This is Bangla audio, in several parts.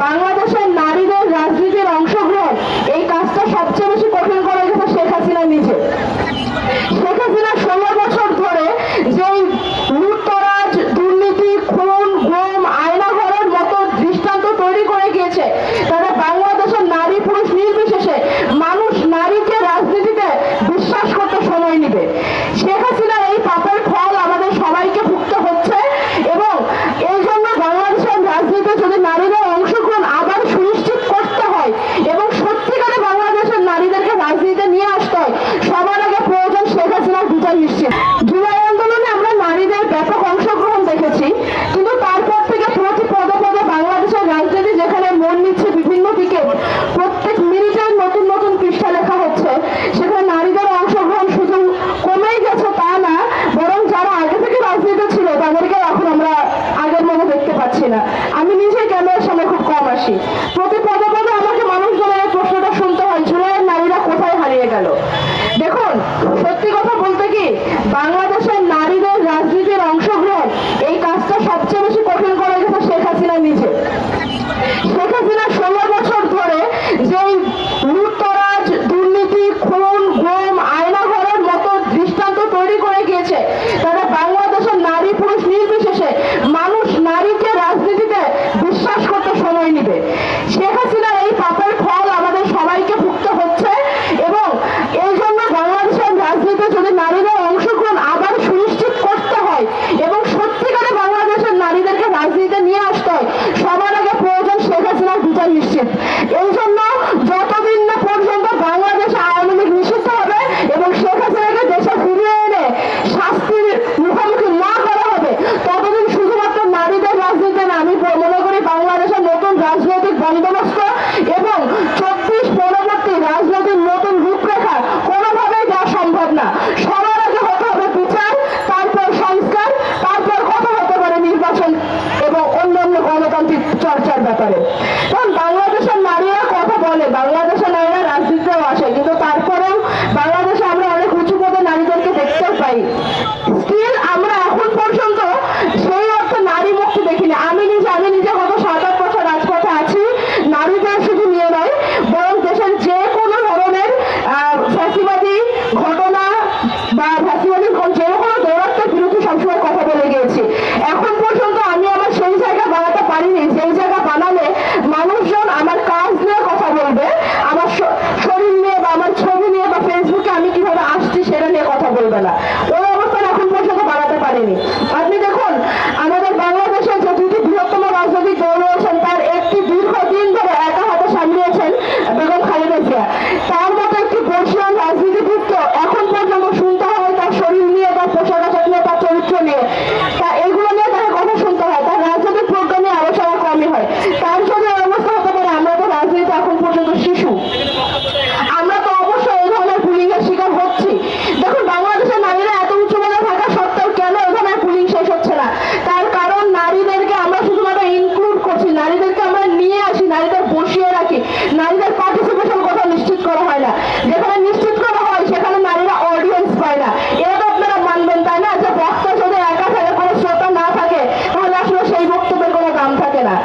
বাংলাদেশের নারীদের রাজনীতির অংশগ্রহণ এই কাজটা সবচেয়ে বেশি কঠিন করে গেছে শেখ হাসিনা নিজে। শেখ হাসিনা 16 বছর ধরে যেই লুটতরাজ, দুর্নীতি, খুন, গুম, আয়নাঘরের মতো দৃষ্টান্ত তৈরি করে গিয়েছে, তারা বাংলাদেশের নারী পুরুষ নির্বিশেষে মানুষ নারীকে রাজনীতিতে বিশ্বাস করতে সময় নিবে। শেখ হাসিনার এই পাপের ফল আমাদের সবাইকে ভুগতে হচ্ছে এবং এই জন্য বাংলাদেশের রাজনীতিতে যদি নারীদের অংশগ্রহণ আবার সুনিশ্চিত করতে হয় এবং সত্যিকারে বাংলাদেশের নারীদেরকে রাজনীতিতে নিয়ে আসতে হয়, সবার আগে প্রয়োজন শেখ হাসিনার বিচার নিশ্চিত। জুলাই আন্দোলনে আমরা নারীদের ব্যাপক অংশগ্রহণ দেখেছি, কিন্তু তারপর থেকে প্রতি পদে পদে বাংলাদেশের রাজনীতি যেখানে মন নিচ্ছে বিভিন্ন দিকে, প্রত্যেক মিনিটে নতুন নতুন পৃষ্ঠা লেখা হচ্ছে, সেখানে নারীদের অংশগ্রহণ শুধু কমেই গেছে তা না, বরং যারা আগে থেকে রাজনীতি ছিল তাদেরকে এখন আমরা আগের মতো দেখতে পাচ্ছি না। আমি নিজে ক্যামেরার সামনে খুব কম আসি, প্রতি পদে পদে আমাকে মানুষজনের এই প্রশ্নটা শুনতে হয়, জুলাইয়ের নারীরা কোথায় হারিয়ে গেল? দেখুন, সত্যি কথা বলতে কি, বাংলাদেশের নারীদের রাজনীতির অংশগ্রহণ এই কাজটা সবচেয়ে বেশি কঠিন করে গেছে শেখ হাসিনা নিজে। শেখ হাসিনা 16 বছর ধরে যেই লুটতরাজ, দুর্নীতি, খুন, গুম, আয়নাঘরের মতো দৃষ্টান্ত তৈরি করে গিয়েছে, তারা বাংলাদেশের নারী পুরুষ নির্বিশেষে মানুষ নারীকে রাজনীতিতে বিশ্বাস করতে সময় নিবে। শেখ হাসিনার এই পাপের ফল আমাদের সবাইকে ভুগতে হচ্ছে এবং এই জন্য বাংলাদেশের রাজনীতিতে যদি নারীদের অংশগ্রহণ আবার সুনিশ্চিত করতে হয় এবং সত্যিকারে বাংলাদেশের নারীদেরকে রাজনীতিতে নিয়ে আসতে হয়, সবার আগে প্রয়োজন শেখ হাসিনার বিচার নিশ্চিত। এই জন্য যতদিন না পর্যন্ত বাংলাদেশে আওয়ামী লীগ নিষিদ্ধ হবে এবং শেখ হাসিনাকে দেশে ফিরিয়ে এনে শাস্তির মুখোমুখি না করা হবে, ততদিন শুধুমাত্র নারীদের রাজনীতি না, আমি মনে করি বাংলাদেশের নতুন রাজনৈতিক বন্দোবস্ত এবং 24 পরবর্তী রাজনৈতিক নতুন রূপরেখা কোনোভাবেই দেওয়া সম্ভব না। সবার আগে হতে হবে বিচার, তারপর সংস্কার, তারপর কথা হতে পারে নির্বাচন এবং অন্যান্য গণতান্ত্রিক চর্চার ব্যাপারে। কারণ বাংলাদেশের নারীরা কথা বলে, বাংলাদেশের নারীরা রাজনীতিতেও আসে, কিন্তু তারপরেও বাংলাদেশে আমরা অনেক উঁচু পদে নারীদেরকে দেখতেও পাই। স্টিল আমরা এখন পর্যন্ত সেই অর্থে নারী মুক্তি দেখিনি। আমি নিজে গত 7-8 বছর রাজপথে আছি, নারীদের শুধু নিয়ে নয়, বরং দেশের যে কোনো ধরনের ফ্যাসিবাদী ঘটনা বা ফ্যাসিবাদী যে কোনো দৌরাত্মের বিরুদ্ধে সবসময় কথা বলে গিয়েছি। এখন পর্যন্ত আমি আমার সেই জায়গা বানাতে পারিনি, যেই জায়গা বানালে মানুষজন আমার কাজ নিয়ে কথা বলবে, আমার শরীর নিয়ে বা আমার ছবি নিয়ে বা ফেসবুকে আমি কিভাবে আসছি সেটা নিয়ে কথা বলবে না। ওই অবস্থান এখন পর্যন্ত বানাতে পারিনি। আপনি দেখুন, আমাদের বাংলাদেশে যে দুটি বৃহত্তম রাজনৈতিক দল রয়েছেন, তার একটি দীর্ঘদিন ধরে একা হাতে সামলিয়েছেন বেগম খালেদা জিয়া। তার মতো একটি বর্ষীয়ান রাজনীতিবিদকে এখন পর্যন্ত শুনতে হয় তার শরীর নিয়ে, তার পোশাক আশাক নিয়ে, তার চরিত্র নিয়ে, তা এগুলো নিয়ে তাকে কথা শুনতে হয়, তার রাজনৈতিক প্রজ্ঞা নিয়ে আলোচনা কমই হয়। তার যদি অবস্থা হতে পারে, আমরা তো রাজনীতি এখন পর্যন্ত শিশু, আমরা তো অবশ্যই এই ধরনের বুলিং এর শিকার হচ্ছি। দেখুন, বাংলাদেশের নারীরা এত উঁচু পদে থাকা সত্ত্বেও কেন এই ধরনের বুলিং শেষ হচ্ছে না? তার কারণ নারীদেরকে আমরা শুধুমাত্র ইনক্লুড করছি, নারীদেরকে আমরা নিয়ে আসি, নারীদের বসিয়ে রাখি, নারীদের পার্টিসিপেশন কোথাও নিশ্চিত করা হয় না। যেখানে নিশ্চিত করা হয় সেখানে নারীরা অডিয়েন্স পায় না। এটা তো আপনারা মানবেন, তাই না? যে বক্তা যদি একা থাকে, কোনো শ্রোতা না থাকে, তাহলে আসলে সেই বক্তব্যের কোনো দাম থাকে না।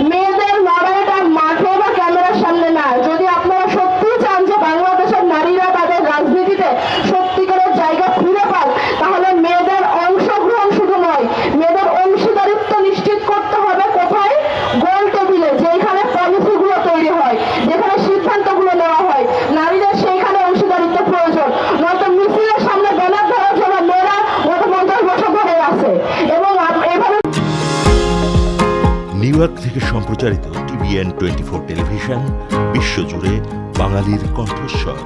মেয়েদের লড়াইটা মাঠে বা ক্যামেরার সামনে না। যদি আপনারা সত্যি চান যে বাংলাদেশের নারীরা তাদের রাজনীতিতে সত্যিকারের জায়গা ফিরে পাক, তাহলে মেয়েদের অংশগ্রহণ শুধু নয়, মেয়েদের অংশীদারিত্ব নিশ্চিত করতে হবে। কোথায়? গোল টেবিলে, যেখানে পলিসিগুলো তৈরি হয়, যেখানে সিদ্ধান্তগুলো নেওয়া হয়, নারীদের সেইখানে অংশীদারিত্ব প্রয়োজন। নয়তো মিছিলের সামনে ব্যানার ধরার জন্য মেয়েরা গত 50 বছর ধরে আছে এবং এভাবে। নিউ ইয়র্ক থেকে সম্প্রচারিত TVN 24 টেলিভিশন বিশ্বজুড়ে বাঙালির কণ্ঠস্বর।